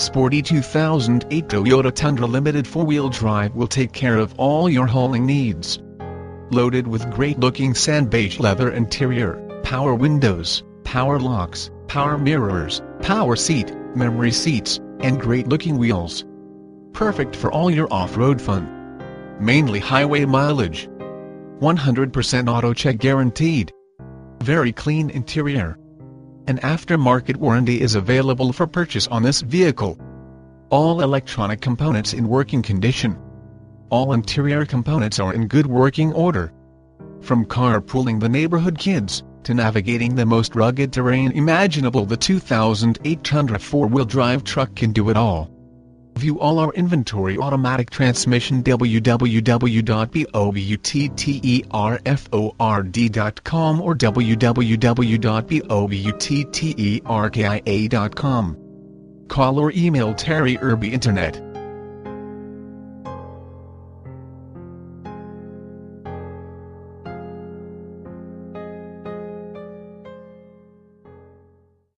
Sporty 2008 Toyota Tundra Limited 4-wheel drive will take care of all your hauling needs. Loaded with great-looking sand beige leather interior, power windows, power locks, power mirrors, power seat, memory seats, and great-looking wheels. Perfect for all your off-road fun. Mainly highway mileage. 100% AutoCheck guaranteed. Very clean interior. An aftermarket warranty is available for purchase on this vehicle. All electronic components in working condition. All interior components are in good working order. From carpooling the neighborhood kids, to navigating the most rugged terrain imaginable, the 2008 Tundra 4-wheel drive truck can do it all. View all our inventory: automatic transmission, www.bovutterford.com or www.bovutterkia.com. Call or email Terry Irby Internet